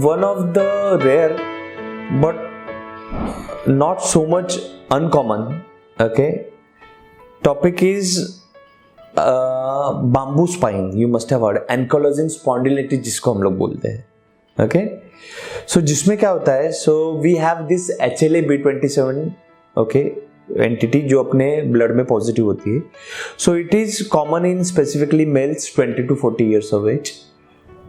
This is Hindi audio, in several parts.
one of the rare but not so much uncommon, okay, topic is bamboo spine. You must have heard ankylosing spondylitis जिसको हम लोग बोलते हैं, okay. So जिसमें क्या होता है, so we have this HLA-B27, okay, entity जो अपने ब्लड में पॉजिटिव होती है. So it is common in specifically males 20 to 40 years of age.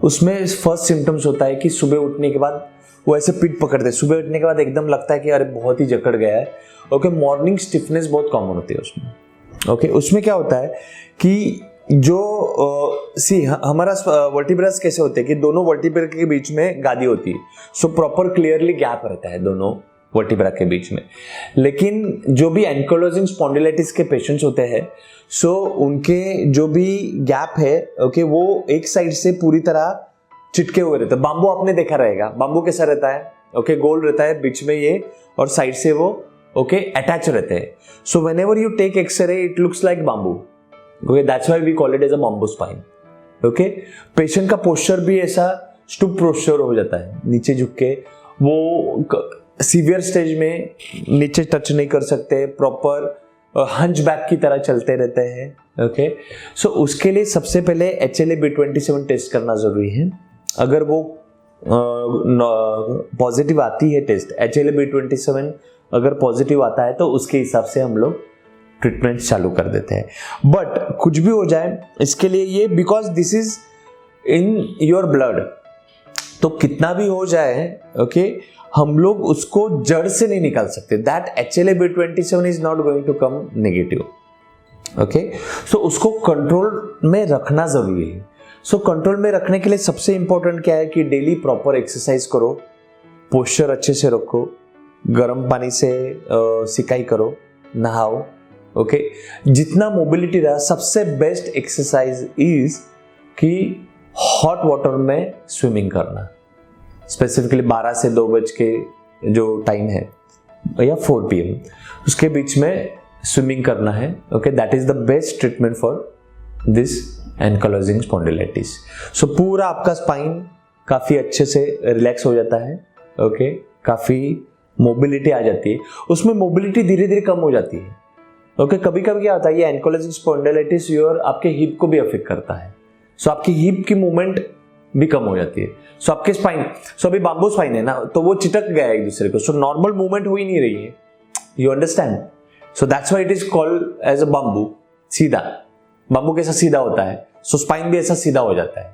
उसमें फर्स्ट सिम्टम्स होता है कि सुबह उठने के बाद वो ऐसे पीठ पकड़ते हैं. सुबह उठने के बाद एकदम लगता है कि अरे बहुत ही जकड़ गया है. ओके, मॉर्निंग स्टिफनेस बहुत कॉमन होती है उसमें. ओके, उसमें क्या होता है कि जो हमारा वर्टिब्रास कैसे होते हैं कि दोनों वर्टिब्रा के बीच में गादी होती है. सो प्रॉपर क्लियरली गैप रहता है दोनों वर्टिब्रा के बीच में. लेकिन जो भी एंकाइलोजिंग स्पॉन्डिलाइटिस के पेशेंट्स होते हैं, सो उनके जो भी गैप है, ओके, वो एक साइड से पूरी तरह चिटके हुए रहते हैं. बाम्बू आपने देखा रहेगा, बाम्बू कैसा रहता है, ओके, गोल रहता है, बीच में ये और साइड से वो, ओके, अटैच रहते हैं. So whenever you take X-ray it looks like bamboo. Okay, that's why we call it as a bamboo spine. Okay, patient का पोस्चर भी ऐसा स्टूप पोस्चर हो जाता है, नीचे झुक के. वो सीवियर स्टेज में नीचे टच नहीं कर सकते, प्रॉपर हंचबैक की तरह चलते रहते हैं. ओके, सो उसके लिए सबसे पहले HLA-B27 टेस्ट करना जरूरी है. अगर वो पॉजिटिव आती है टेस्ट, HLA-B27 अगर पॉजिटिव आता है तो उसके हिसाब से हम लोग ट्रीटमेंट चालू कर देते हैं. बट कुछ भी हो जाए इसके लिए ये, because this is in your blood, तो कितना भी हो जाए, ओके, हम लोग उसको जड़ से नहीं निकाल सकते. That HLA-B27 is not going to come negative. Okay, so उसको कंट्रोल में रखना जरूरी है. सो कंट्रोल में रखने के लिए सबसे इंपॉर्टेंट क्या है कि डेली प्रॉपर एक्सरसाइज करो, पोस्चर अच्छे से रखो, गर्म पानी से सिकाई करो, नहाओ. ओके, जितना मोबिलिटी रहा, सबसे बेस्ट एक्सरसाइज इज कि हॉट वाटर में स्विमिंग करना. स्पेसिफिकली 12 से 2 बज के जो टाइम है या 4 PM उसके बीच में स्विमिंग करना है. Okay, that is the best treatment for this ankylosing spondylitis. So पूरा आपका स्पाइन काफी अच्छे से रिलैक्स हो जाता है. ओके, काफी मोबिलिटी आ जाती है. उसमें मोबिलिटी धीरे धीरे कम हो जाती है. ओके, कभी कभी क्या होता है, ये एंकाइलोजिंग स्पॉन्डिलाइटिस योर आपके हिप को भी अफेक्ट करता है. सो आपकी हिप की मूवमेंट भी कम हो जाती है. सो आपके स्पाइन, सो अभी बाम्बू स्पाइन है ना, तो वो चिटक गया एक दूसरे को. सो नॉर्मल मूवमेंट हो ही नहीं रही है. You understand? So that's why it is called as a bamboo. सीधा बाम्बू कैसा सीधा होता है, सो स्पाइन भी ऐसा सीधा हो जाता है.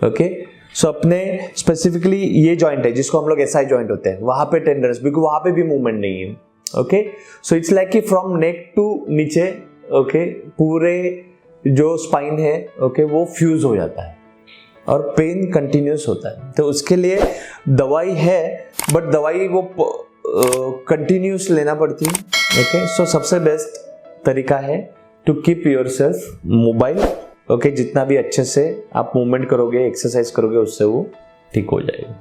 ओके, सो अपने स्पेसिफिकली ये जॉइंट है जिसको हम लोग SI जॉइंट होते हैं, वहां पे टेंडरनेस, बिकॉज वहां पे भी मूवमेंट नहीं है. ओके, सो इट्स लाइक कि फ्रॉम नेक टू नीचे, ओके, पूरे जो स्पाइन है, ओके, वो फ्यूज हो जाता है और पेन कंटिन्यूस होता है. तो उसके लिए दवाई है, बट दवाई वो कंटिन्यूस लेना पड़ती है. ओके, सो सबसे बेस्ट तरीका है to keep yourself mobile. Okay, जितना भी अच्छे से आप मूवमेंट करोगे, एक्सरसाइज करोगे, उससे वो ठीक हो जाएगा.